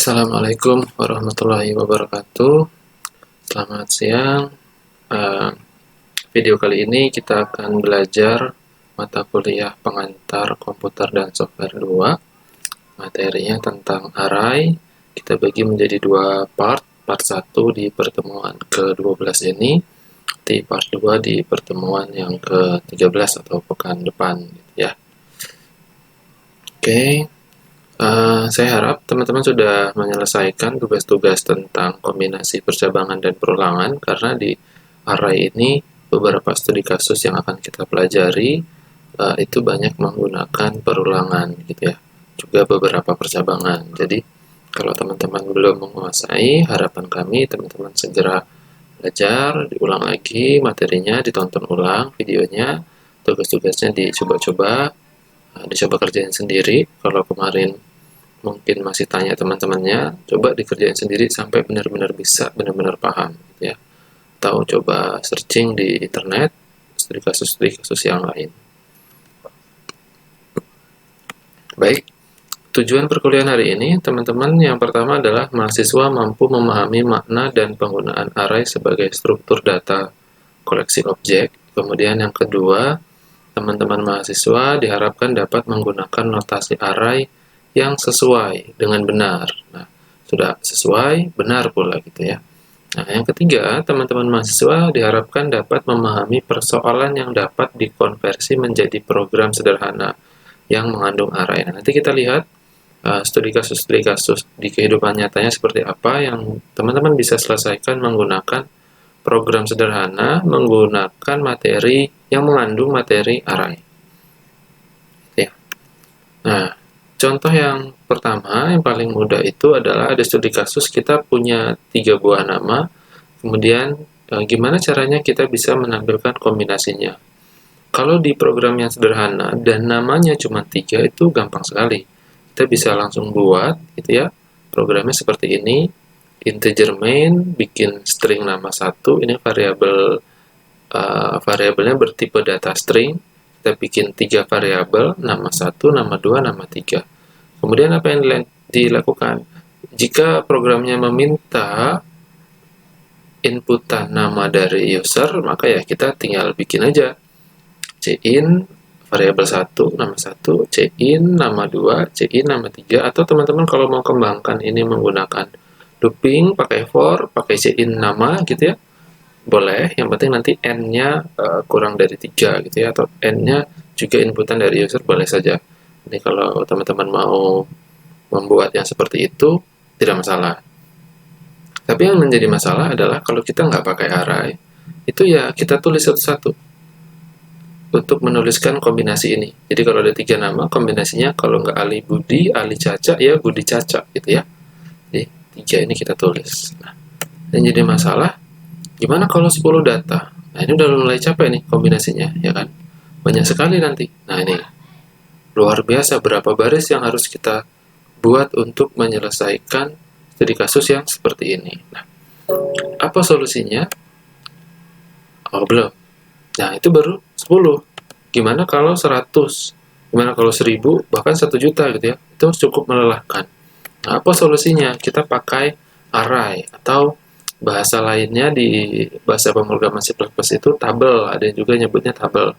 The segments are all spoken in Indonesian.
Assalamualaikum warahmatullahi wabarakatuh. Selamat siang. Eh, Video kali ini kita akan belajar mata kuliah pengantar komputer dan software 2. Materinya tentang array. Kita bagi menjadi dua part. Part 1 di pertemuan ke-12 ini, di part 2 di pertemuan yang ke-13 atau pekan depan ya. Oke. Saya harap teman-teman sudah menyelesaikan tugas-tugas tentang kombinasi percabangan dan perulangan, karena di array ini beberapa studi kasus yang akan kita pelajari itu banyak menggunakan perulangan gitu ya, juga beberapa percabangan. Jadi kalau teman-teman belum menguasai, harapan kami teman-teman segera belajar, diulang lagi materinya, ditonton ulang videonya, tugas-tugasnya dicoba-coba, dicoba kerjain sendiri. Kalau kemarin mungkin masih tanya teman-temannya, coba dikerjain sendiri sampai benar-benar bisa, benar-benar paham gitu ya. Atau coba searching di internet studi kasus yang lain. Baik, tujuan perkuliahan hari ini teman-teman, yang pertama adalah mahasiswa mampu memahami makna dan penggunaan array sebagai struktur data koleksi objek. Kemudian yang kedua, teman-teman mahasiswa diharapkan dapat menggunakan notasi array yang sesuai dengan benar. Nah, sudah sesuai, benar pula gitu ya. Nah, yang ketiga, teman-teman mahasiswa diharapkan dapat memahami persoalan yang dapat dikonversi menjadi program sederhana yang mengandung array. Nah, nanti kita lihat studi kasus di kehidupan nyatanya seperti apa yang teman-teman bisa selesaikan menggunakan program sederhana, menggunakan materi yang mengandung materi array. Ya. Nah, contoh yang pertama, yang paling mudah itu adalah ada studi kasus kita punya 3 buah nama, kemudian gimana caranya kita bisa menampilkan kombinasinya. Kalau di program yang sederhana dan namanya cuma 3, itu gampang sekali. Kita bisa langsung buat gitu ya. Programnya seperti ini, integer main, bikin string nama 1, ini variabelnya bertipe data string. Kita bikin 3 variabel, nama 1, nama 2, nama 3. Kemudian apa yang dilakukan? Jika programnya meminta inputan nama dari user, maka ya kita tinggal bikin aja cin variabel 1, nama 1, cin nama 2, cin nama 3, atau teman-teman kalau mau kembangkan ini menggunakan looping, pakai for, pakai cin nama gitu ya, boleh. Yang penting nanti n-nya kurang dari 3 gitu ya, atau n-nya juga inputan dari user, boleh saja. Ini kalau teman-teman mau membuat yang seperti itu, tidak masalah. Tapi yang menjadi masalah adalah kalau kita nggak pakai array, itu ya kita tulis satu-satu untuk menuliskan kombinasi ini. Jadi kalau ada 3 nama, kombinasinya kalau nggak Ali Budi, Ali Caca, ya Budi Caca gitu ya. Jadi 3 ini kita tulis. Nah, yang jadi masalah, gimana kalau 10 data? Nah, ini udah mulai capek nih kombinasinya, ya kan? Banyak sekali nanti. Nah, ini luar biasa berapa baris yang harus kita buat untuk menyelesaikan studi kasus yang seperti ini. Nah, apa solusinya? Oh, belum. Nah, itu baru 10. Gimana kalau 100? Gimana kalau 1000? Bahkan 1 juta gitu ya. Itu cukup melelahkan. Nah, apa solusinya? Kita pakai array, atau bahasa lainnya di bahasa pemrograman C++ itu tabel. Ada yang juga nyebutnya tabel.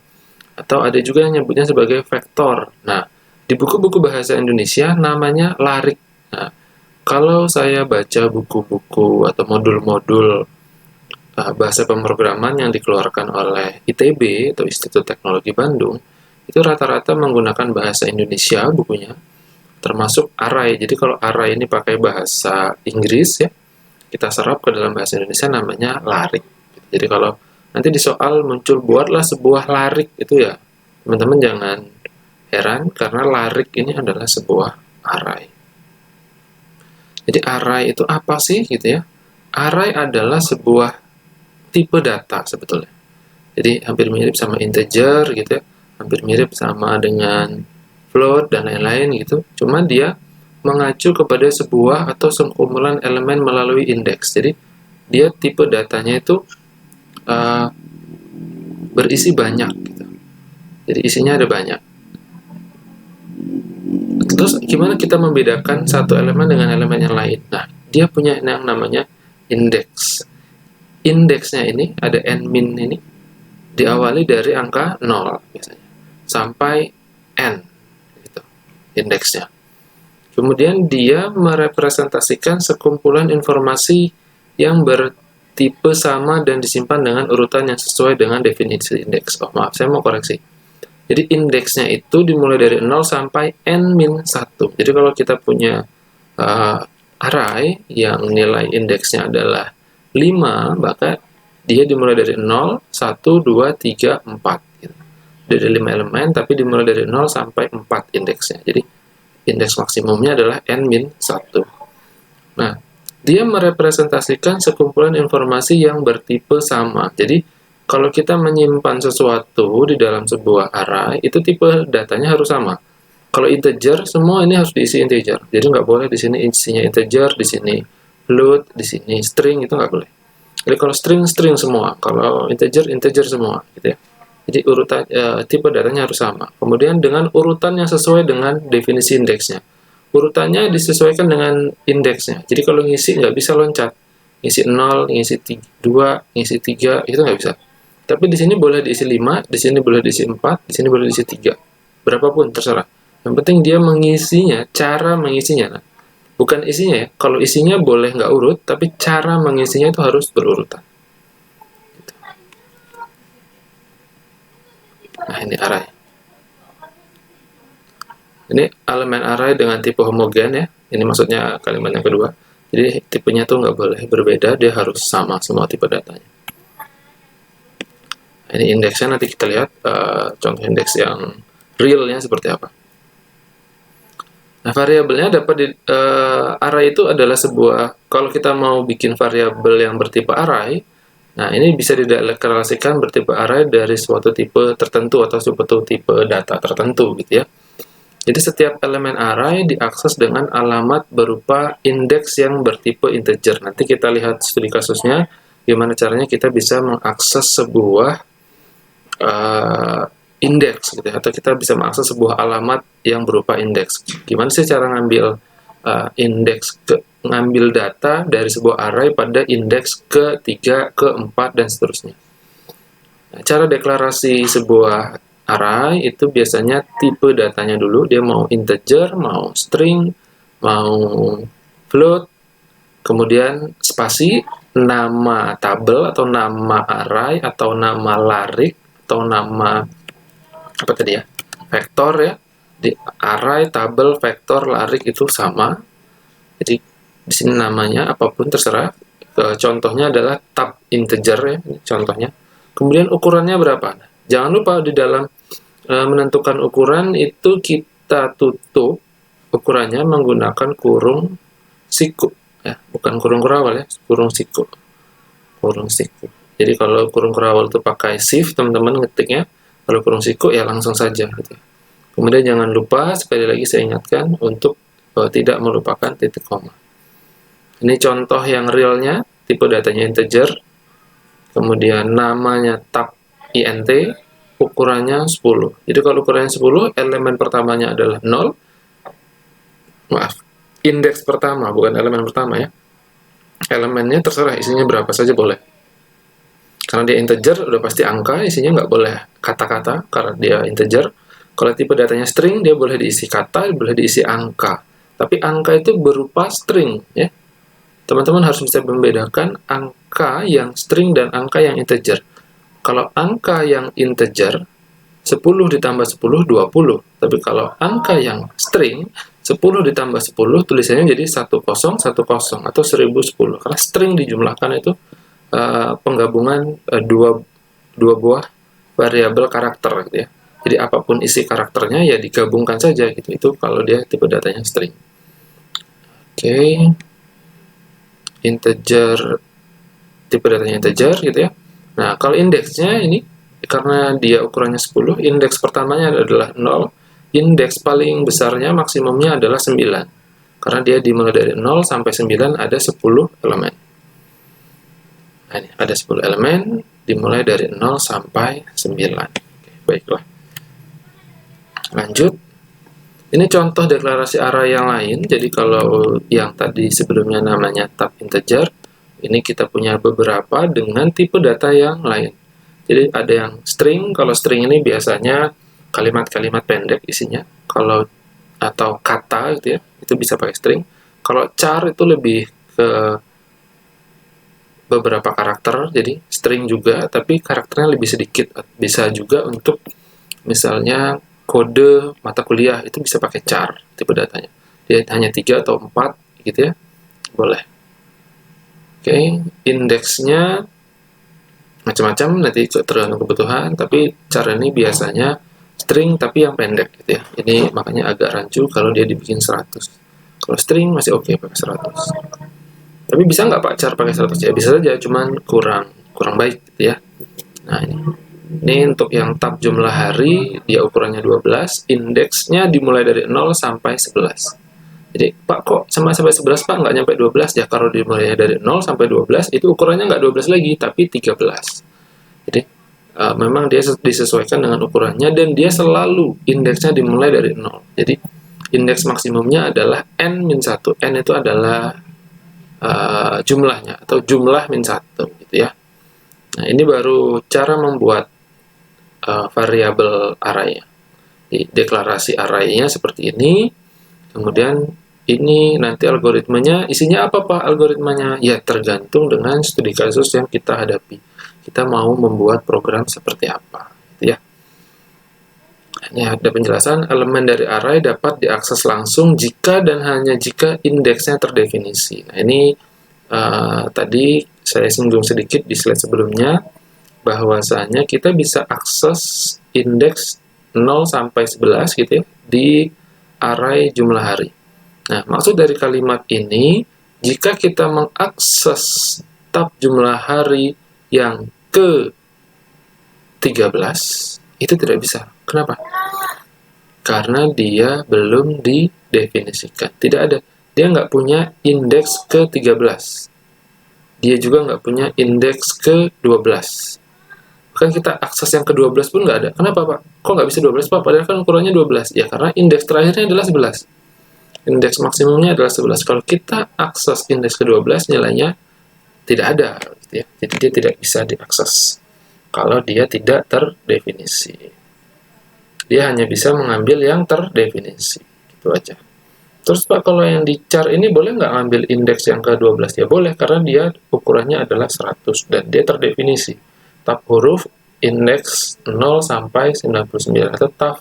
Atau ada juga yang nyebutnya sebagai vektor. Nah, di buku-buku bahasa Indonesia namanya larik. Nah, kalau saya baca buku-buku atau modul-modul bahasa pemrograman yang dikeluarkan oleh ITB atau Institut Teknologi Bandung, itu rata-rata menggunakan bahasa Indonesia bukunya, termasuk array. Jadi kalau array ini pakai bahasa Inggris ya, kita serap ke dalam bahasa Indonesia namanya larik. Jadi kalau nanti di soal muncul buatlah sebuah larik, itu ya teman-teman jangan heran, karena larik ini adalah sebuah array. Jadi array itu apa sih gitu ya? Array adalah sebuah tipe data sebetulnya. Jadi hampir mirip sama integer gitu ya, hampir mirip sama dengan float dan lain-lain gitu. Cuma dia mengacu kepada sebuah atau sekumpulan elemen melalui indeks. Jadi dia tipe datanya itu berisi banyak gitu. Jadi isinya ada banyak. Terus gimana kita membedakan satu elemen dengan elemen yang lain? Nah, dia punya yang namanya indeks. Indeksnya ini ada n min ini diawali dari angka 0 biasanya sampai n gitu, indeksnya. Kemudian dia merepresentasikan sekumpulan informasi yang bertipe sama dan disimpan dengan urutan yang sesuai dengan definisi indeks. Oh maaf, saya mau koreksi. Jadi indeksnya itu dimulai dari 0 sampai n-1. Jadi kalau kita punya array yang nilai indeksnya adalah 5, maka dia dimulai dari 0, 1, 2, 3, 4. Gitu. Dari 5 elemen, tapi dimulai dari 0 sampai 4 indeksnya. Jadi indeks maksimumnya adalah n-1. Nah, dia merepresentasikan sekumpulan informasi yang bertipe sama. Jadi kalau kita menyimpan sesuatu di dalam sebuah array, itu tipe datanya harus sama. Kalau integer, semua ini harus diisi integer. Jadi nggak boleh di sini isinya integer, di sini float, di sini string, itu nggak boleh. Jadi kalau string semua, kalau integer semua, gitu ya. Jadi urutan tipe datanya harus sama. Kemudian dengan urutan yang sesuai dengan definisi indeksnya. Urutannya disesuaikan dengan indeksnya. Jadi kalau ngisi nggak bisa loncat. Ngisi 0, ngisi 2, ngisi 3, itu nggak bisa. Tapi di sini boleh diisi 5, di sini boleh diisi 4, di sini boleh diisi 3. Berapapun, terserah. Yang penting dia mengisinya, cara mengisinya. Nah, bukan isinya ya. Kalau isinya boleh nggak urut, tapi cara mengisinya itu harus berurutan. Nah, ini array. Ini elemen array dengan tipe homogen ya. Ini maksudnya kalimat yang kedua. Jadi tipenya tuh nggak boleh berbeda, dia harus sama semua tipe datanya. Ini indeksnya, nanti kita lihat contoh indeks yang realnya seperti apa. Nah, variabelnya dapat di array itu adalah sebuah, kalau kita mau bikin variabel yang bertipe array, nah ini bisa dideklarasikan bertipe array dari suatu tipe tertentu atau suatu tipe data tertentu gitu ya. Jadi setiap elemen array diakses dengan alamat berupa indeks yang bertipe integer. Nanti kita lihat studi kasusnya gimana caranya kita bisa mengakses sebuah indeks gitu ya, atau kita bisa mengakses sebuah alamat yang berupa indeks. Gimana sih cara ngambil indeks ngambil data dari sebuah array pada indeks ke-3, ke-4 dan seterusnya. Nah, cara deklarasi sebuah array itu biasanya tipe datanya dulu, dia mau integer, mau string, mau float, kemudian spasi, nama tabel atau nama array atau nama larik atau nama apa tadi ya, vektor ya. Di array, tabel, vektor, larik itu sama. Jadi di sini namanya apapun terserah. Contohnya adalah tab integer ya, contohnya. Kemudian ukurannya berapa? Jangan lupa di dalam menentukan ukuran itu kita tutup ukurannya menggunakan kurung siku ya, bukan kurung kurawal ya, kurung siku. Kurung siku. Jadi kalau kurung kurawal itu pakai shift, teman-teman ngetiknya. Kalau kurung siku ya langsung saja gitu. Kemudian jangan lupa, sekali lagi saya ingatkan untuk tidak melupakan titik koma. Ini contoh yang realnya, tipe datanya integer, kemudian namanya tab int, ukurannya 10. Jadi kalau ukurannya 10, elemen pertamanya adalah 0. Maaf, indeks pertama, bukan elemen pertama ya. Elemennya terserah, isinya berapa saja boleh. Karena dia integer, udah pasti angka, isinya nggak boleh kata-kata, karena dia integer. Kalau tipe datanya string, dia boleh diisi kata, boleh diisi angka. Tapi angka itu berupa string, ya. Teman-teman harus bisa membedakan angka yang string dan angka yang integer. Kalau angka yang integer, 10 ditambah 10, 20. Tapi kalau angka yang string, 10 ditambah 10, tulisannya jadi 1010 atau 1010. Karena string dijumlahkan itu penggabungan dua buah variabel karakter gitu ya. Jadi apapun isi karakternya ya digabungkan saja gitu. Itu kalau dia tipe datanya string. Oke. Integer, tipe datanya integer gitu ya. Nah, kalau indeksnya ini karena dia ukurannya 10, indeks pertamanya adalah 0, indeks paling besarnya maksimumnya adalah 9. Karena dia dimulai dari 0 sampai 9 ada 10 elemen. Nah, ini ada 10 elemen dimulai dari 0 sampai 9. Oke, baiklah. Lanjut. Ini contoh deklarasi array yang lain. Jadi kalau yang tadi sebelumnya namanya tab integer, ini kita punya beberapa dengan tipe data yang lain. Jadi ada yang string. Kalau string ini biasanya kalimat-kalimat pendek isinya. Kalau atau kata gitu ya, itu bisa pakai string. Kalau char itu lebih ke beberapa karakter, jadi string juga, tapi karakternya lebih sedikit. Bisa juga untuk misalnya kode mata kuliah, itu bisa pakai char tipe datanya. Dia hanya 3 atau 4 gitu ya, boleh. Oke, indeksnya macam-macam, nanti tergantung kebutuhan, tapi char ini biasanya string tapi yang pendek gitu ya. Ini makanya agak rancu kalau dia dibikin 100. Kalau string masih oke pakai 100. Tapi bisa nggak Pak char pakai 100? Ya bisa saja, cuman kurang baik gitu ya. Nah ini untuk yang tab jumlah hari, dia ukurannya 12, indeksnya dimulai dari 0 sampai 11. Jadi, Pak kok sampai 11 Pak nggak nyampe 12? Ya kalau dimulai dari 0 sampai 12, itu ukurannya nggak 12 lagi, tapi 13. Jadi, memang dia disesuaikan dengan ukurannya, dan dia selalu indeksnya dimulai dari 0. Jadi, indeks maksimumnya adalah n-1. N itu adalah jumlahnya, atau jumlah min 1 gitu ya. Nah ini baru cara membuat variabel array. Di deklarasi array-nya seperti ini. Kemudian ini nanti algoritmanya isinya apa Pak algoritmanya? Ya tergantung dengan studi kasus yang kita hadapi. Kita mau membuat program seperti apa gitu ya. Ini ada penjelasan, elemen dari array dapat diakses langsung jika dan hanya jika indeksnya terdefinisi. Nah ini tadi saya singgung sedikit di slide sebelumnya, bahwasanya kita bisa akses indeks 0 sampai 11 gitu ya, di array jumlah hari. Nah maksud dari kalimat ini, jika kita mengakses tab jumlah hari yang ke 13, itu tidak bisa. Kenapa? Karena dia belum didefinisikan. Tidak ada. Dia nggak punya indeks ke-13. Dia juga nggak punya indeks ke-12. Bahkan kita akses yang ke-12 pun nggak ada. Kenapa, Pak? Kok nggak bisa 12, Pak? Padahal kan ukurannya 12. Ya, karena indeks terakhirnya adalah 11. Indeks maksimumnya adalah 11. Kalau kita akses indeks ke-12, nilainya tidak ada. Gitu ya. Jadi dia tidak bisa diakses kalau dia tidak terdefinisi. Dia hanya bisa mengambil yang terdefinisi. Gitu aja. Terus Pak, kalau yang di char ini boleh nggak ngambil indeks yang ke-12? Ya boleh, karena dia ukurannya adalah 100 dan dia terdefinisi. Tab huruf indeks 0 sampai 99 atau tab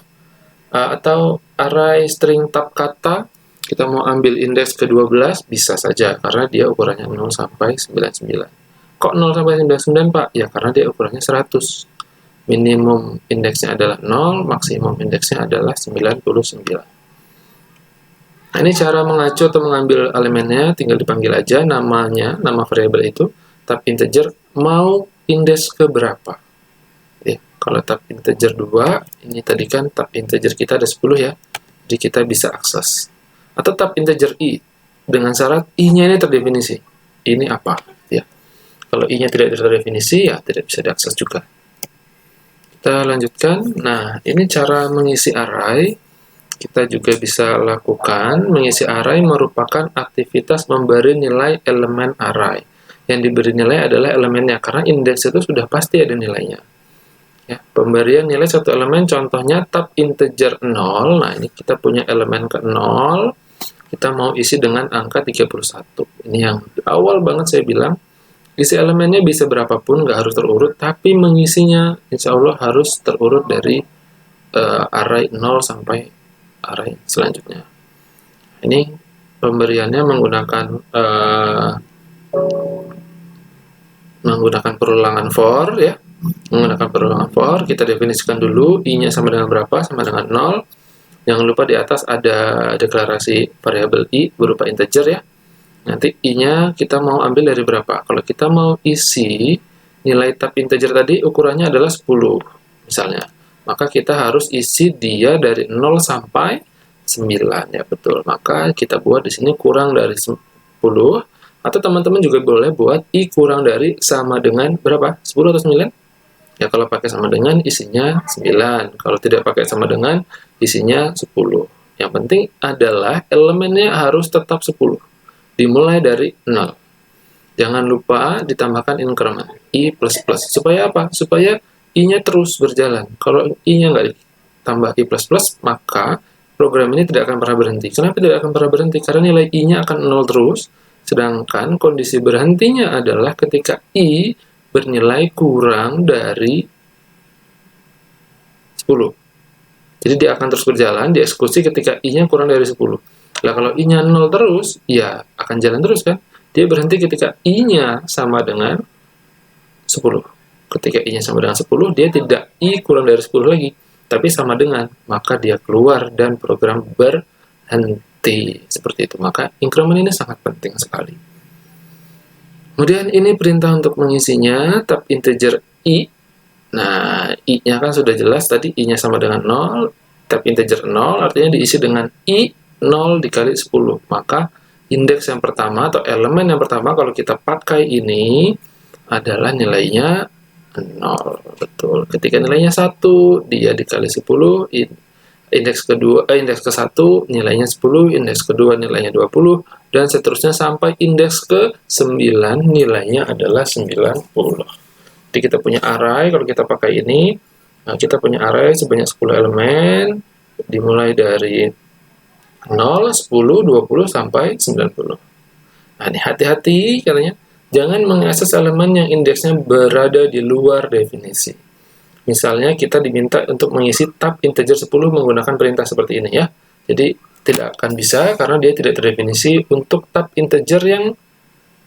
atau array string tab kata, kita mau ambil indeks ke-12 bisa saja karena dia ukurannya 0 sampai 99. Kok 0 sampai 99 Pak? Ya karena dia ukurannya 100. Minimum indeksnya adalah 0, maksimum indeksnya adalah 99. Nah, ini cara mengacu atau mengambil elemennya, tinggal dipanggil aja namanya, nama variabel itu, tab integer mau indeks ke berapa. Ya, kalau tab integer 2, ini tadi kan tab integer kita ada 10 ya, jadi kita bisa akses. Atau tab integer i, dengan syarat i-nya ini terdefinisi. Ini apa? Ya. Kalau i-nya tidak terdefinisi, ya tidak bisa diakses juga. Kita lanjutkan. Nah, ini cara mengisi array. Kita juga bisa lakukan. Mengisi array merupakan aktivitas memberi nilai elemen array. Yang diberi nilai adalah elemennya, karena indeks itu sudah pasti ada nilainya. Ya, pemberian nilai satu elemen, contohnya tab integer 0. Nah, ini kita punya elemen ke 0. Kita mau isi dengan angka 31. Ini yang di awal banget saya bilang. Isi elemennya bisa berapapun, nggak harus terurut, tapi mengisinya insya Allah harus terurut dari array 0 sampai array selanjutnya. Ini pemberiannya menggunakan perulangan for ya. Menggunakan perulangan for, kita definisikan dulu i-nya sama dengan berapa, sama dengan 0. Jangan lupa di atas ada deklarasi variabel i berupa integer ya. Nanti i-nya kita mau ambil dari berapa. Kalau kita mau isi nilai tab integer tadi ukurannya adalah 10 misalnya, maka kita harus isi dia dari 0 sampai 9 ya, betul. Maka kita buat di sini kurang dari 10, atau teman-teman juga boleh buat i kurang dari sama dengan berapa? 10 atau 9? Ya kalau pakai sama dengan isinya 9, kalau tidak pakai sama dengan isinya 10 Yang penting adalah elemennya harus tetap 10. Dimulai dari 0. Jangan lupa ditambahkan increment I++. Supaya apa? Supaya I-nya terus berjalan. Kalau I-nya nggak ditambah I++, maka program ini tidak akan pernah berhenti. Kenapa tidak akan pernah berhenti? Karena nilai I-nya akan 0 terus. Sedangkan kondisi berhentinya adalah ketika I bernilai kurang dari 10. Jadi dia akan terus berjalan, dieksekusi ketika I-nya kurang dari 10. Nah, kalau I-nya 0 terus, ya akan jalan terus kan? Dia berhenti ketika I-nya sama dengan 10. Ketika I-nya sama dengan 10, dia tidak I kurang dari 10 lagi, tapi sama dengan, maka dia keluar dan program berhenti. Seperti itu. Maka increment ini sangat penting sekali. Kemudian ini perintah untuk mengisinya, tab integer I. Nah, I-nya kan sudah jelas tadi, I-nya sama dengan 0, tab integer 0, artinya diisi dengan I 0 dikali 10. Maka indeks yang pertama atau elemen yang pertama kalau kita pakai ini adalah nilainya 0. Betul. Ketika nilainya 1, dia dikali 10, indeks ke-1 nilainya 10, indeks kedua nilainya 20, dan seterusnya sampai indeks ke-9 nilainya adalah 90. Jadi kita punya array, kalau kita pakai ini, kita punya array sebanyak 10 elemen, dimulai dari 0, 10, 20, sampai 90. Nah, ini hati-hati katanya, jangan mengakses elemen yang indeksnya berada di luar definisi. Misalnya kita diminta untuk mengisi tab integer 10 menggunakan perintah seperti ini ya. Jadi tidak akan bisa karena dia tidak terdefinisi untuk tab integer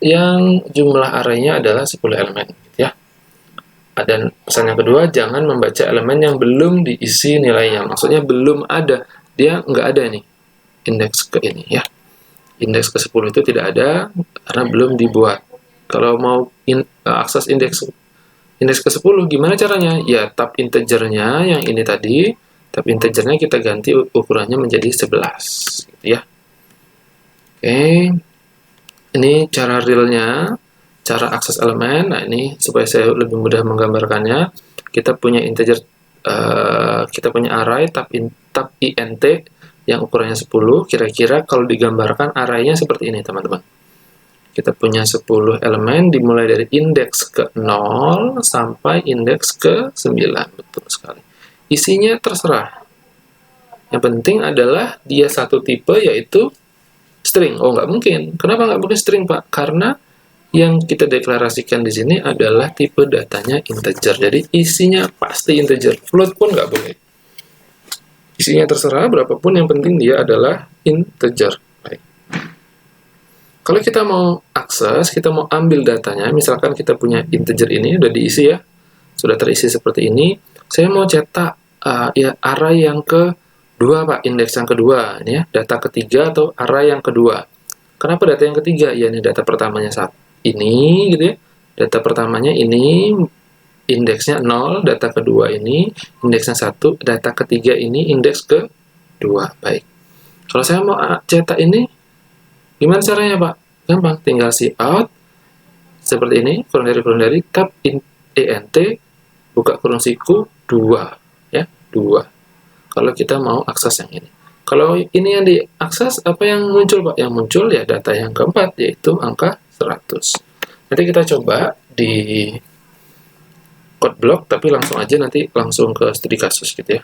yang jumlah array-nya adalah 10 elemen gitu ya. Dan pesan yang kedua, jangan membaca elemen yang belum diisi nilainya. Maksudnya belum ada, dia nggak ada nih indeks ke ini ya. Indeks ke-10 itu tidak ada karena belum dibuat. Kalau mau akses indeks ke-10 gimana caranya? Ya tab integernya yang ini tadi, tab integernya kita ganti ukurannya menjadi 11 gitu ya. Oke. Ini cara realnya, cara akses elemen. Nah, ini supaya saya lebih mudah menggambarkannya, kita punya integer, kita punya array tab int yang ukurannya 10. Kira-kira kalau digambarkan array-nya seperti ini, teman-teman. Kita punya 10 elemen dimulai dari indeks ke-0 sampai indeks ke-9. Betul sekali. Isinya terserah. Yang penting adalah dia satu tipe, yaitu string. Oh, nggak mungkin. Kenapa nggak mungkin string, Pak? Karena yang kita deklarasikan di sini adalah tipe datanya integer. Jadi isinya pasti integer. Float pun nggak boleh. Isinya terserah berapapun, yang penting dia adalah integer. Baik. Kalau kita mau akses, kita mau ambil datanya, misalkan kita punya integer ini udah diisi ya, sudah terisi seperti ini. Saya mau cetak ya array yang kedua, Pak, indeks yang kedua, ini ya, data ketiga atau array yang kedua. Kenapa data yang ketiga? Ya, ini data pertamanya ini gitu ya. Data pertamanya ini indeksnya 0, data kedua ini indeksnya 1, data ketiga ini indeks kedua. Baik. Kalau saya mau cetak ini, gimana caranya, Pak? Gampang, tinggal cout seperti ini, kurang dari tab int buka kurung siku 2 ya, 2. Kalau kita mau akses yang ini. Kalau ini yang diakses, apa yang muncul, Pak? Yang muncul ya data yang keempat, yaitu angka 100. Nanti kita coba di code block, tapi langsung aja nanti langsung ke studi kasus gitu ya.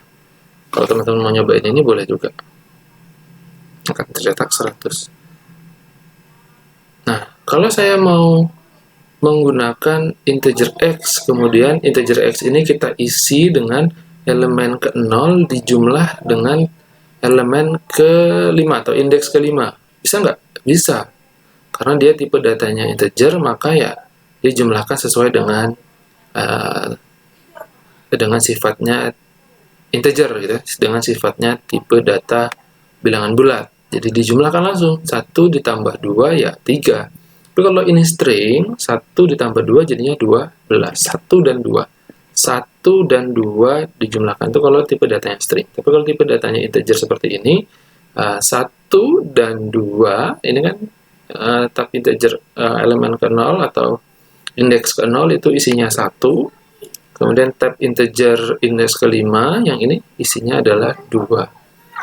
Kalau teman-teman mau nyobain ini boleh juga. Akan tercetak 100. Nah, kalau saya mau menggunakan integer x, kemudian integer x ini kita isi dengan elemen ke-0 dijumlah dengan elemen ke-5 atau indeks ke-5. Bisa nggak? Bisa. Karena dia tipe datanya integer, maka ya dijumlahkan sesuai dengan sifatnya integer gitu ya, dengan sifatnya tipe data bilangan bulat. Jadi dijumlahkan langsung, 1 ditambah 2 ya 3. Tapi kalau ini string, 1 ditambah 2 jadinya 12. 1 dan 2. 1 dan 2 dijumlahkan itu kalau tipe datanya string. Tapi kalau tipe datanya integer seperti ini, 1 dan 2, ini kan tab integer elemen ke-0 atau indeks ke-0 itu isinya 1. Kemudian tab integer indeks ke-5, yang ini isinya adalah 2.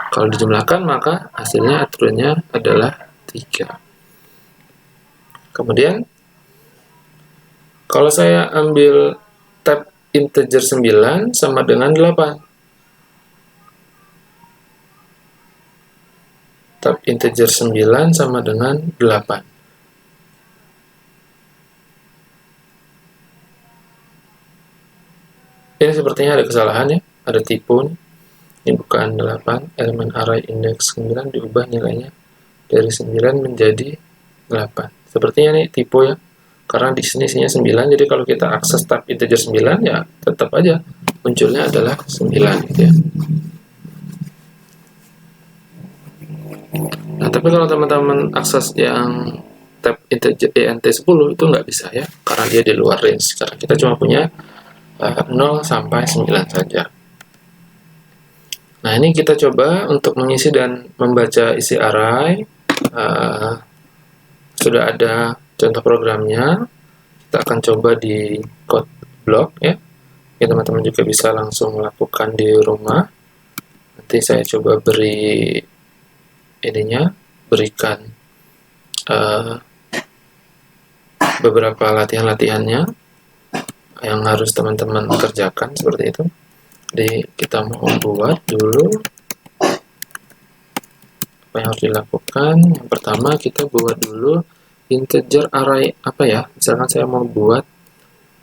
Kalau dijumlahkan maka hasilnya aturannya adalah 3. Kemudian kalau saya ambil tab integer 9 sama dengan 8. Tab integer 9 sama dengan 8. Ini sepertinya ada kesalahan ya, ada tipu nih. Ini bukan 8, elemen array index 9 diubah nilainya dari 9 menjadi 8. Sepertinya nih tipu ya, karena di sini isinya 9, jadi kalau kita akses tab integer 9 ya tetap aja munculnya adalah 9 gitu ya. Nah, tapi kalau teman-teman akses yang tab integer int10 itu nggak bisa ya, karena dia di luar range, karena kita cuma punya 0 sampai 9 saja. Nah, ini kita coba untuk mengisi dan membaca isi array. Sudah ada contoh programnya. Kita akan coba di code block ya. Teman-teman juga bisa langsung lakukan di rumah. Nanti saya coba berikan beberapa latihan-latihannya yang harus teman-teman kerjakan seperti itu. Jadi kita mau buat dulu apa yang harus dilakukan. Yang pertama kita buat dulu integer array apa ya, misalkan saya mau buat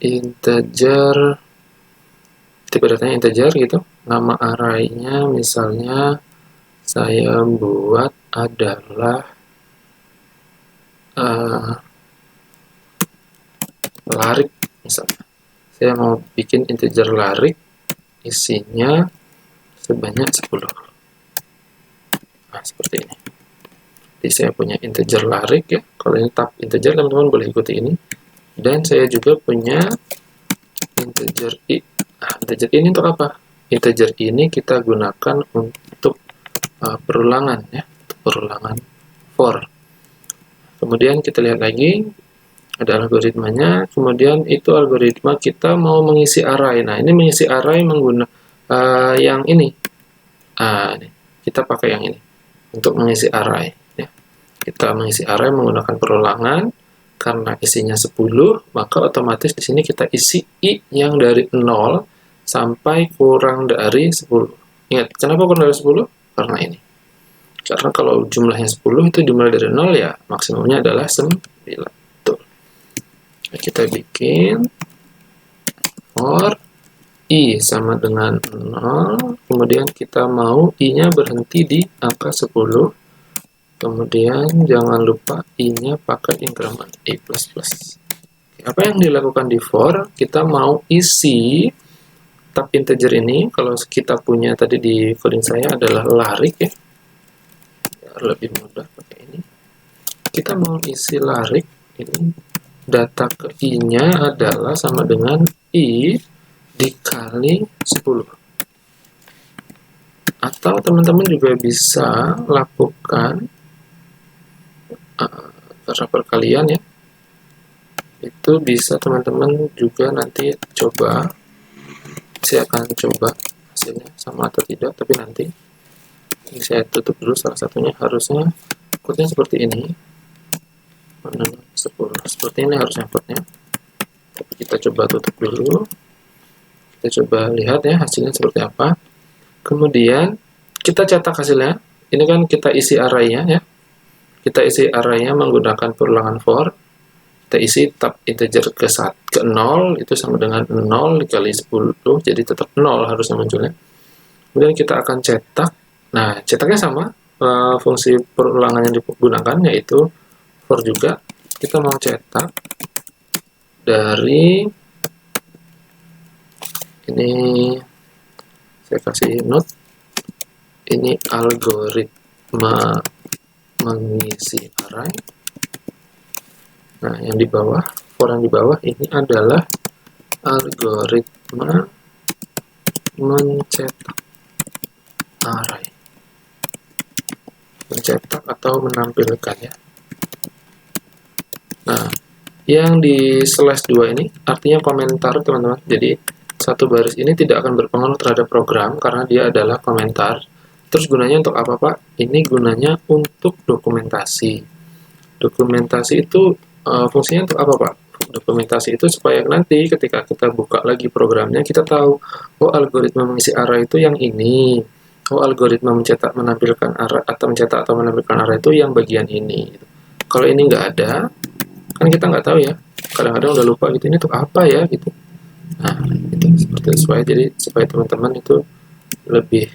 integer, tipe datanya integer gitu, nama arraynya misalnya saya buat adalah larik misalnya. Saya mau bikin integer larik, isinya sebanyak 10. Nah, seperti ini. Jadi saya punya integer larik ya. Kalau ini tab integer, teman-teman boleh ikuti ini. Dan saya juga punya integer i. Nah, integer ini untuk apa? Integer ini kita gunakan untuk perulangan ya, untuk perulangan for. Kemudian kita lihat lagi ada algoritmanya. Kemudian itu algoritma kita mau mengisi array. Nah, ini mengisi array menggunakan yang ini. Ini. Kita pakai yang ini untuk mengisi array ya. Kita mengisi array menggunakan perulangan. Karena isinya 10, maka otomatis di sini kita isi i yang dari 0 sampai kurang dari 10. Ingat, kenapa kurang dari 10? Karena ini. Karena kalau jumlahnya 10 itu dimulai dari 0 ya, maksimumnya adalah 9. Betul. Nah, kita bikin for i sama dengan 0, kemudian kita mau i-nya berhenti di angka 10. Kemudian jangan lupa i-nya pakai increment i++. Apa yang dilakukan di for? Kita mau isi tab integer ini. Kalau kita punya tadi di coding saya adalah larik ya. Lebih mudah pakai ini. Kita mau isi larik ini. Data ke i-nya adalah sama dengan i dikali 10. Atau teman-teman juga bisa lakukan karena perkalian ya, itu bisa teman-teman juga nanti coba. Saya akan coba hasilnya sama atau tidak, tapi nanti ini saya tutup dulu salah satunya. Harusnya outputnya seperti ini, 10 seperti ini harusnya outputnya, tapi kita coba tutup dulu. Kita coba lihat ya hasilnya seperti apa. Kemudian kita cetak hasilnya. Ini kan kita isi arraynya ya. Kita isi arraynya menggunakan perulangan for. Kita isi tab integer ke 0 itu sama dengan 0 dikali 10, jadi tetap 0 harusnya munculnya. Kemudian kita akan cetak. Nah, cetaknya sama, fungsi perulangan yang digunakan yaitu for juga. Kita mau cetak dari ini, saya kasih note, ini algoritma mengisi array. Nah, yang di bawah, for yang di bawah ini adalah algoritma mencetak array. Mencetak atau menampilkan ya. Nah, yang di slash 2 ini artinya komentar teman-teman. Jadi satu baris ini tidak akan berpengaruh terhadap program karena dia adalah komentar. Terus gunanya untuk apa, Pak? Ini gunanya untuk dokumentasi. Dokumentasi itu fungsinya untuk apa, Pak? Dokumentasi itu supaya nanti ketika kita buka lagi programnya, kita tahu, oh algoritma mengisi array itu yang ini. Oh algoritma menampilkan array atau mencetak atau menampilkan array itu yang bagian ini. Kalau ini nggak ada, kan kita nggak tahu ya. Kadang-kadang udah lupa gitu, ini untuk apa ya gitu. Nah, itu seperti itu supaya teman-teman itu lebih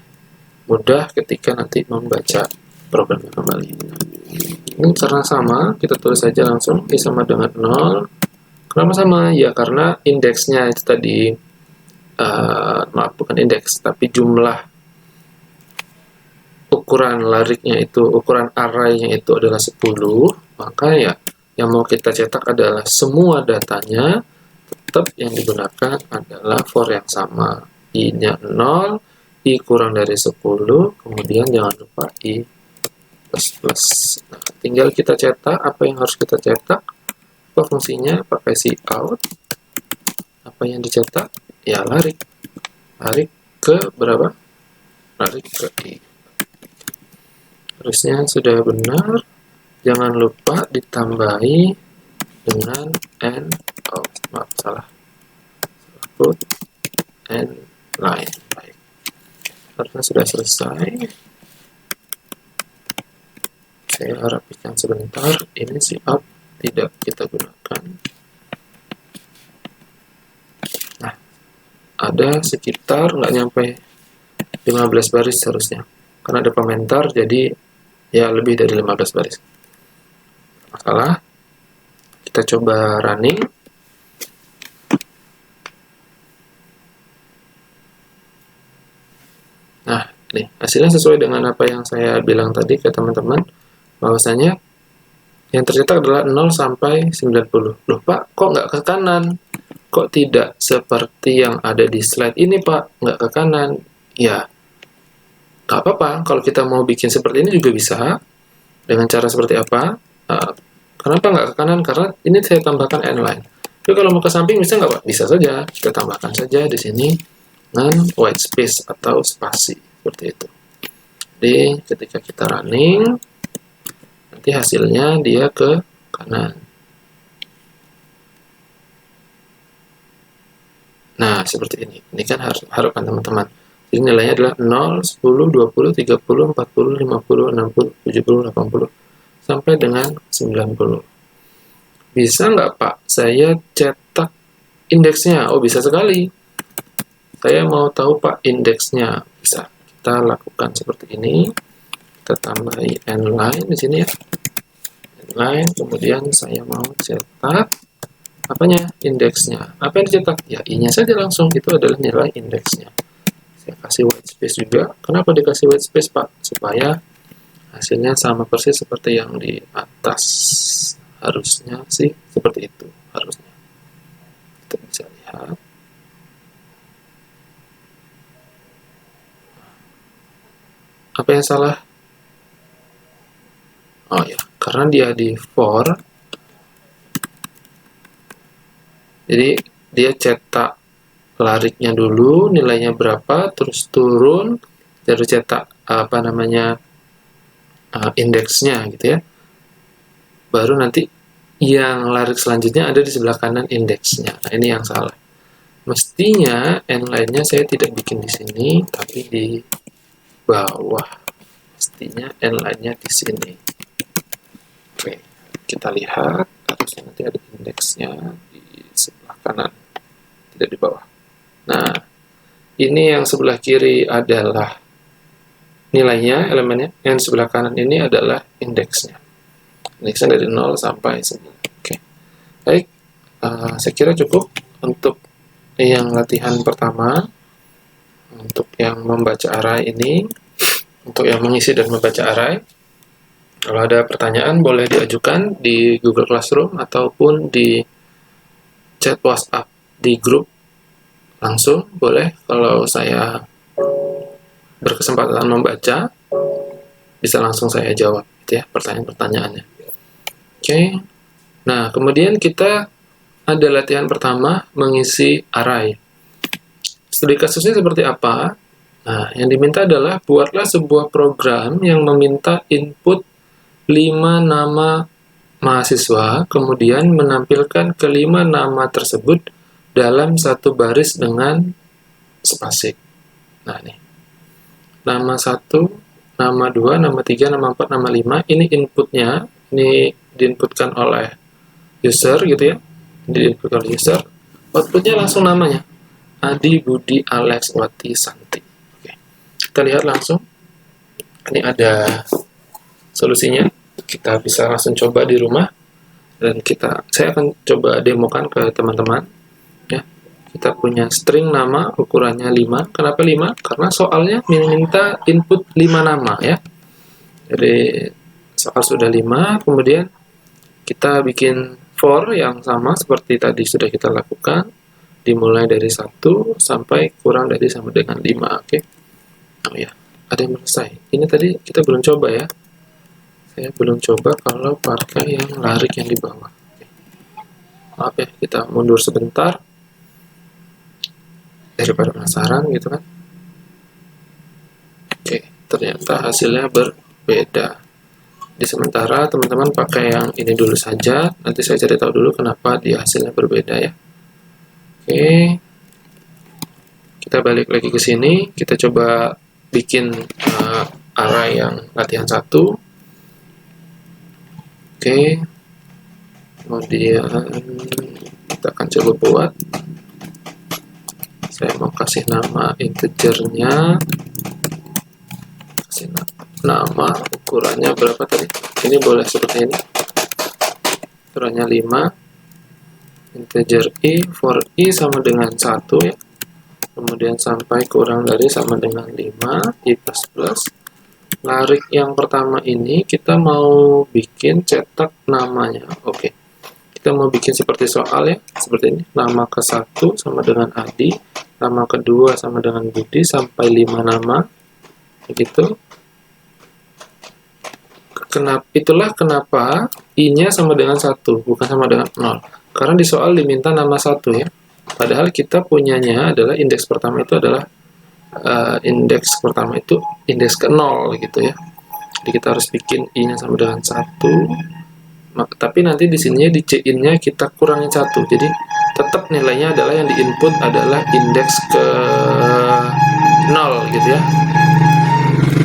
mudah ketika nanti membaca programnya kembali. Ini karena sama, kita tulis saja langsung I sama dengan 0. Kenapa sama? Ya karena indeksnya itu tadi, maaf bukan indeks, tapi jumlah ukuran lariknya itu, ukuran array-nya itu adalah 10, maka ya yang mau kita cetak adalah semua datanya, tetap yang digunakan adalah for yang sama. I-nya 0, I kurang dari 10, kemudian jangan lupa I plus. Nah, tinggal kita cetak apa yang harus kita cetak. Apa fungsinya? Pakai cout. Apa yang dicetak? Ya larik. Larik ke berapa? Larik ke I. Harusnya sudah benar. Jangan lupa ditambahi dengan n. Oh, maaf salah. Put n line. Baik. Harusnya sudah selesai. Saya rapikan sebentar. Ini cout tidak kita gunakan. Nah, ada sekitar nggak nyampe 15 baris harusnya. Karena ada komentar, jadi ya lebih dari 15 baris. Masalah. Kita coba running. Nah, nih hasilnya sesuai dengan apa yang saya bilang tadi ke teman-teman, bahwasanya yang tercetak adalah 0 sampai 90. Loh Pak, kok nggak ke kanan? Kok tidak seperti yang ada di slide ini Pak? Nggak ke kanan? Ya, nggak apa-apa. Kalau kita mau bikin seperti ini juga bisa. Dengan cara seperti apa? Kenapa nggak ke kanan? Karena ini saya tambahkan n line. Tapi kalau mau ke samping bisa nggak Pak? Bisa saja. Kita tambahkan saja di sini dengan white space atau spasi. Seperti itu. Jadi ketika kita running, nanti hasilnya dia ke kanan. Nah, seperti ini. Ini kan harapan teman-teman. Jadi nilainya adalah 0, 10, 20, 30, 40, 50, 60, 70, 80, sampai dengan 90. Bisa nggak Pak? Saya cetak indeksnya. Oh, bisa sekali. Saya mau tahu Pak indeksnya. Bisa. Kita lakukan seperti ini. Kita tambahi n line di sini ya. N line, kemudian saya mau cetak apanya? Indeksnya. Apa yang dicetak? Ya, I-nya saja langsung. Itu adalah nilai indeksnya. Saya kasih white space juga. Kenapa dikasih white space, Pak? Supaya hasilnya sama persis seperti yang di atas. Harusnya sih seperti itu. Harusnya. Kita bisa lihat. Apa yang salah? Oh ya, karena dia di for, jadi dia cetak lariknya dulu, nilainya berapa, terus turun, baru cetak apa namanya indeksnya gitu ya. Baru nanti yang larik selanjutnya ada di sebelah kanan indeksnya. Nah, ini yang salah. Mestinya n line-nya saya tidak bikin di sini, tapi di bawah. Mestinya n line-nya di sini. Oke, kita lihat, harusnya nanti ada indeksnya di sebelah kanan, tidak di bawah. Nah, ini yang sebelah kiri adalah nilainya, elemennya, yang sebelah kanan ini adalah indeksnya. Indeksnya dari 0 sampai 9. Oke, baik, saya kira cukup untuk yang latihan pertama, untuk yang membaca array ini, untuk yang mengisi dan membaca array. Kalau ada pertanyaan boleh diajukan di Google Classroom ataupun di chat WhatsApp di grup langsung boleh. Kalau saya berkesempatan membaca, bisa langsung saya jawab gitu ya pertanyaan-pertanyaannya. Oke. Nah, kemudian kita ada latihan pertama mengisi array. Studi kasusnya seperti apa? Nah, yang diminta adalah buatlah sebuah program yang meminta input 5 nama mahasiswa, kemudian menampilkan kelima nama tersebut dalam satu baris dengan spasi. Nah, nih. Nama 1, nama 2, nama 3, nama 4, nama 5, ini inputnya, ini diinputkan oleh user gitu ya. Diinputkan oleh user. Outputnya langsung namanya. Adi, Budi, Alex, Wati, Santi. Oke. Kita lihat langsung. Ini ada solusinya. Kita bisa langsung coba di rumah. Dan saya akan coba demokan ke teman-teman. Ya. Kita punya string nama, ukurannya 5. Kenapa 5? Karena soalnya meminta input 5 nama ya. Jadi soal sudah 5, kemudian kita bikin for yang sama seperti tadi sudah kita lakukan. Dimulai dari 1 sampai kurang dari sama dengan 5. Oke. Oh ya, ada yang selesai. Ini tadi kita belum coba ya. Saya belum coba kalau pakai yang larik yang di bawah. Oke. Maaf ya, kita mundur sebentar. Daripada penasaran gitu kan. Oke, ternyata hasilnya berbeda. Di sementara teman-teman pakai yang ini dulu saja. Nanti saya cari tahu dulu kenapa dia hasilnya berbeda ya. Oke, kita balik lagi ke sini. Kita coba bikin array yang latihan 1. Oke, kemudian kita akan coba buat. Saya mau kasih nama integernya, kasih nama ukurannya berapa tadi? Ini boleh seperti ini. Ukurannya 5. Integer i, for i sama dengan 1 ya. Kemudian sampai kurang dari sama dengan 5, i plus plus. Larik yang pertama ini kita mau bikin cetak namanya. Oke. Kita mau bikin seperti soal ya, seperti ini. Nama ke-1 sama dengan Adi, nama kedua sama dengan Budi, sampai 5 nama. Begitu. Itulah kenapa i-nya sama dengan 1, bukan sama dengan 0. Karena di soal diminta nama 1 ya. Padahal kita punyanya adalah indeks pertama itu adalah indeks pertama itu indeks ke 0 gitu ya. Jadi kita harus bikin i-nya sama dengan 1. Tapi nanti di sininya di c-in-nya kita kurangin 1. Jadi tetap nilainya adalah yang diinput adalah indeks ke 0 gitu ya.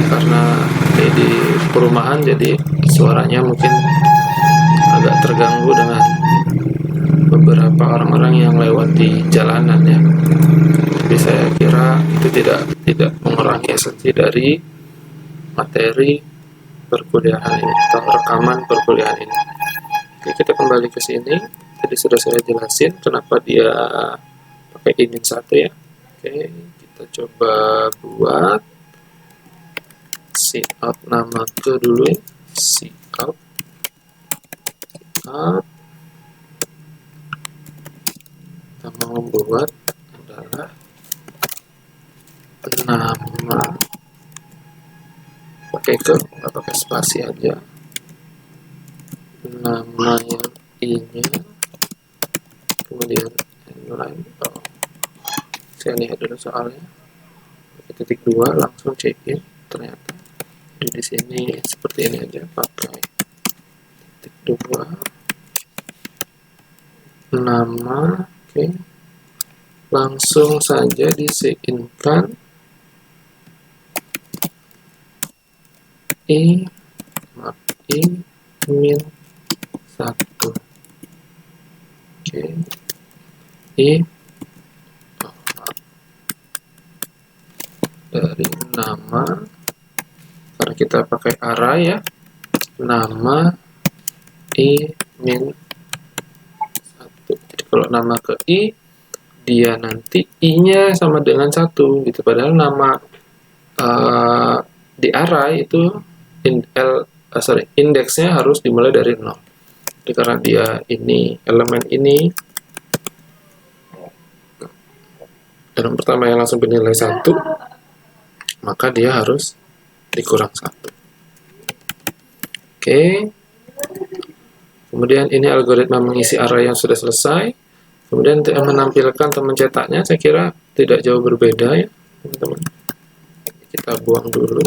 Karena di perumahan jadi suaranya mungkin agak terganggu dengan beberapa orang-orang yang lewat di jalanan ya. Tapi saya kira itu tidak mengurangi esensi dari materi perkuliahan ini atau rekaman perkuliahan ini. Oke, kita kembali ke sini. Tadi sudah saya jelasin kenapa dia pakai ini 1 ya. Oke, kita coba buat cout nama ke dulu ya. Cout. Kita mau buat adalah nama, pakai ke, nggak pakai spasi aja, nama yang i-nya, kemudian inline. Saya lihat dulu soalnya. Titik 2 langsung check-in. Ternyata di sini seperti ini aja, pakai titik 2 nama. Oke, langsung saja di-in-kan i min 1. Oke, dari nama, karena kita pakai array ya, nama i min 1. Jadi kalau nama ke i, dia nanti i-nya sama dengan 1 gitu. Padahal nama di array itu indeksnya harus dimulai dari 0. Jadi karena dia ini elemen ini elemen pertama yang langsung bernilai 1, maka dia harus dikurang 1. Oke. Kemudian ini algoritma mengisi array yang sudah selesai. Kemudian untuk menampilkan atau mencetaknya, saya kira tidak jauh berbeda ya teman-teman. kita buang dulu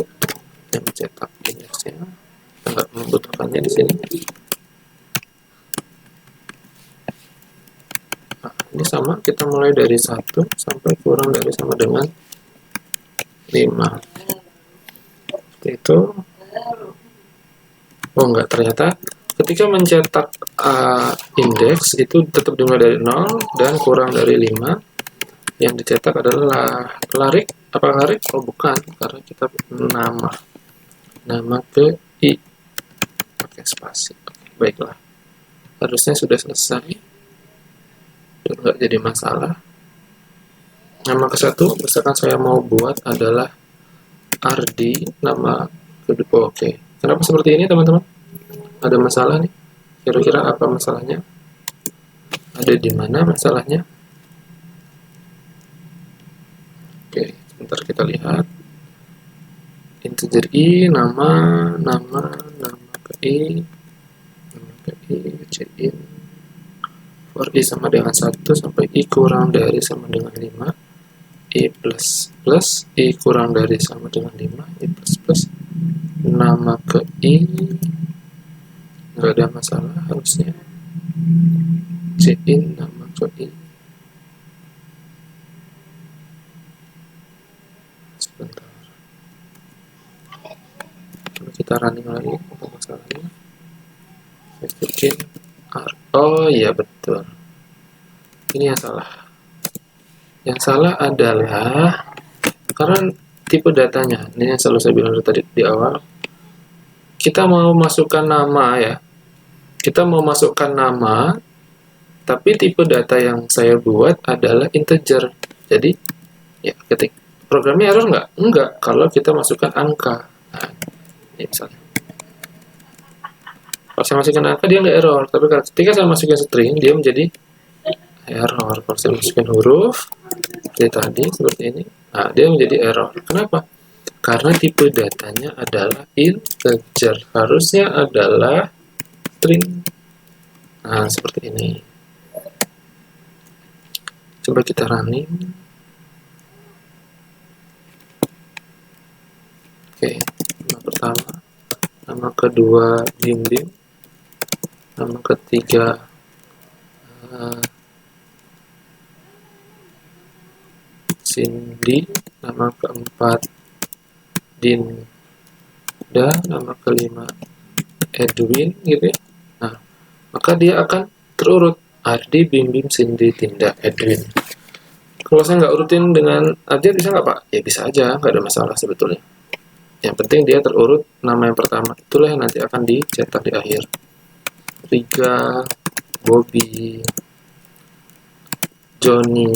yang cetak indeksnya, kita nggak membutuhkannya di sini. Nah, ini sama, kita mulai dari 1 sampai kurang dari sama dengan 5. Seperti itu. Oh enggak, ternyata ketika mencetak indeks itu tetap dimulai dari 0 dan kurang dari 5. Yang dicetak adalah larik. Apa larik? Oh bukan, karena kita nama ke i pakai spasi. Oke, baiklah, harusnya sudah selesai dan nggak jadi masalah. Nama ke satu, misalkan saya mau buat adalah Ardi, nama kedua. Oke, kenapa seperti ini teman-teman? Ada masalah nih? Kira-kira apa masalahnya? Ada di mana masalahnya? Oke, sebentar kita lihat. Integer i, nama ke i, cin. For i sama dengan 1 sampai i kurang dari sama dengan 5, i plus i kurang dari sama dengan 5, i plus nama ke i, nggak ada masalah harusnya. Cin nama ke i. Sebentar, coba kita running lagi untuk masalahnya. Saya bikin oh iya betul, ini yang salah. Yang salah adalah karena tipe datanya, ini yang selalu saya bilang tadi di awal, kita mau masukkan nama ya, kita mau masukkan nama, tapi tipe data yang saya buat adalah integer. Jadi ya ketik programnya error nggak? Enggak, kalau kita masukkan angka. Nah, ini misalnya kalau saya masukkan angka dia nggak error, tapi ketika saya masukkan string dia menjadi error. Kalau saya masukkan huruf seperti tadi, seperti ini, nah dia menjadi error. Kenapa? Karena tipe datanya adalah integer, harusnya adalah string. Nah seperti ini. Coba kita running. Oke, nama pertama, nama kedua Bim, nama ketiga Cindy, nama keempat Dinda, nama kelima Edwin gitu ya. Nah, maka dia akan terurut Ardi, Bim, Cindy, Dinda, Edwin. Kalau saya nggak urutin dengan abjad bisa nggak Pak? Ya bisa aja, nggak ada masalah sebetulnya. Yang penting dia terurut nama yang pertama, itulah yang nanti akan dicetak di akhir. Riga, Bobby, Johnny,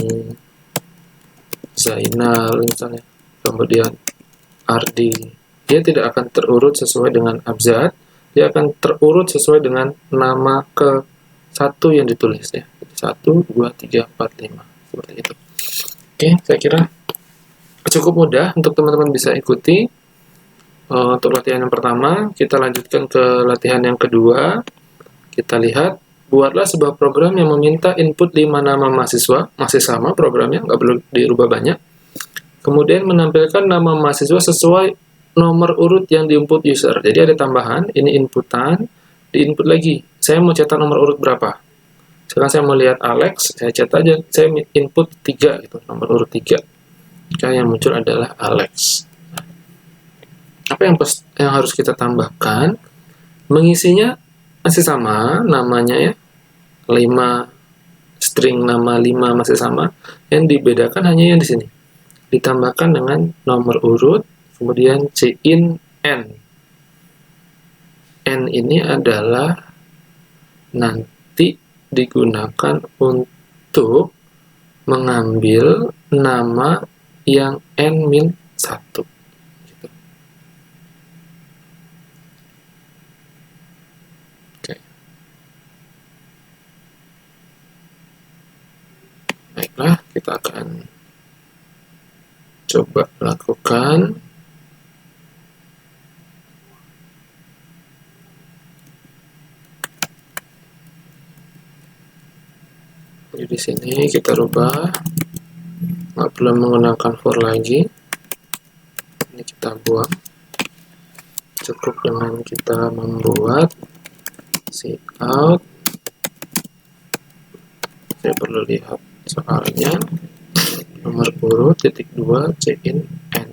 Zainal misalnya, kemudian Ardi. Dia tidak akan terurut sesuai dengan abjad, dia akan terurut sesuai dengan nama ke satu yang ditulis ya. 1, 2, 3, 4, 5 seperti itu. Oke, saya kira cukup mudah untuk teman-teman bisa ikuti. Untuk latihan yang pertama, kita lanjutkan ke latihan yang kedua. Kita lihat, buatlah sebuah program yang meminta input 5 nama mahasiswa, masih sama programnya, nggak perlu dirubah banyak. Kemudian menampilkan nama mahasiswa sesuai nomor urut yang diinput user. Jadi ada tambahan, ini inputan, diinput lagi. Saya mau cetak nomor urut berapa? Sekarang saya mau lihat Alex, saya cetak aja, saya input 3, gitu, nomor urut 3. Maka yang muncul adalah Alex. Apa yang harus kita tambahkan? Mengisinya masih sama, namanya ya, 5, string nama 5 masih sama. Yang dibedakan hanya yang di sini. Ditambahkan dengan nomor urut, kemudian cin n. N ini adalah nanti digunakan untuk mengambil nama yang n-1. Baiklah, kita akan coba lakukan. Jadi di sini kita rubah, nggak perlu menggunakan for lagi. Ini ini kita buang. Cukup dengan kita membuat cout. Saya perlu lihat soalnya. Nomor urut titik 2 cin n.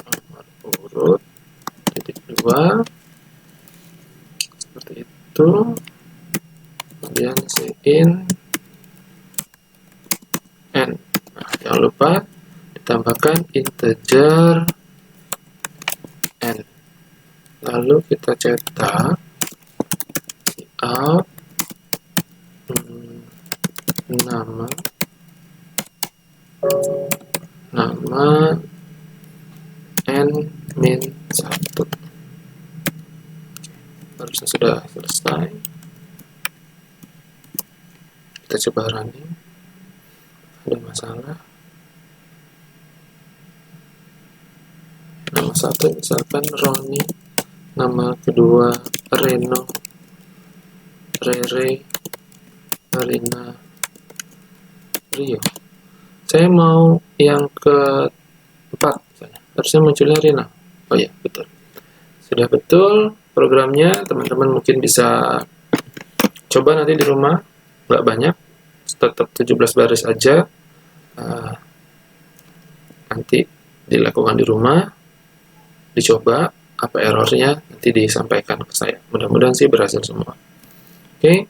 Nomor urut titik 2 seperti itu. Kemudian cin n. Nah, jangan lupa ditambahkan integer n. Lalu kita cetak cout nama n min 1. Harusnya sudah selesai. Kita coba running. Ada masalah. Nama 1 misalkan Roni, nama kedua Reno, Rere, Marina, Rio. Saya mau yang keempat misalnya. Harusnya munculnya Rina. Oh ya, betul. Sudah betul programnya, teman-teman mungkin bisa coba nanti di rumah. Nggak banyak, tetap 17 baris aja. Nanti dilakukan di rumah, dicoba apa errornya, nanti disampaikan ke saya. Mudah-mudahan sih berhasil semua. Oke.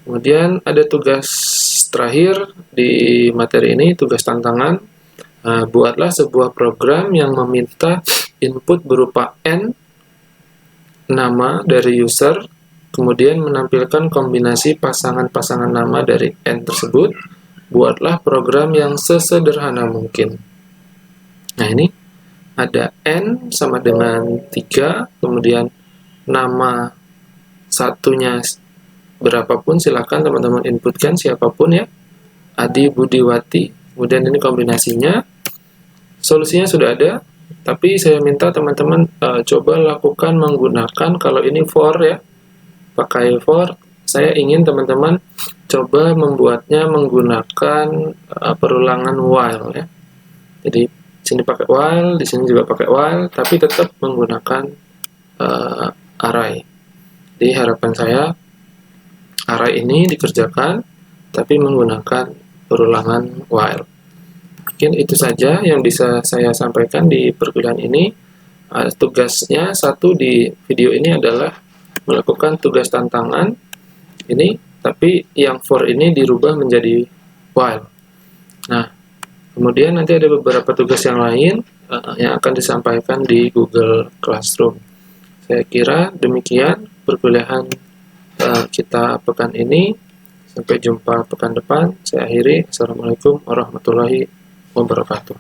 Kemudian ada tugas terakhir di materi ini, tugas tantangan. Buatlah sebuah program yang meminta input berupa n, nama dari user, kemudian menampilkan kombinasi pasangan-pasangan nama dari n tersebut. Buatlah program yang sesederhana mungkin. Nah, ini ada n sama dengan 3, kemudian nama satunya berapapun, silahkan teman-teman inputkan siapapun ya, Adi, Budi, Wati. Kemudian ini kombinasinya, solusinya sudah ada, tapi saya minta teman-teman coba lakukan menggunakan, kalau ini for ya, pakai for. Saya ingin teman-teman coba membuatnya menggunakan perulangan while ya. Jadi sini pakai while, di sini juga pakai while, tapi tetap menggunakan array. Jadi harapan saya array ini dikerjakan tapi menggunakan perulangan while. Mungkin itu saja yang bisa saya sampaikan di perkuliahan ini. Tugasnya satu di video ini adalah melakukan tugas tantangan ini, tapi yang for ini dirubah menjadi while. Nah, kemudian nanti ada beberapa tugas yang lain yang akan disampaikan di Google Classroom. Saya kira demikian perkuliahan kita pekan ini. Sampai jumpa pekan depan. Saya akhiri. Assalamualaikum warahmatullahi wabarakatuh.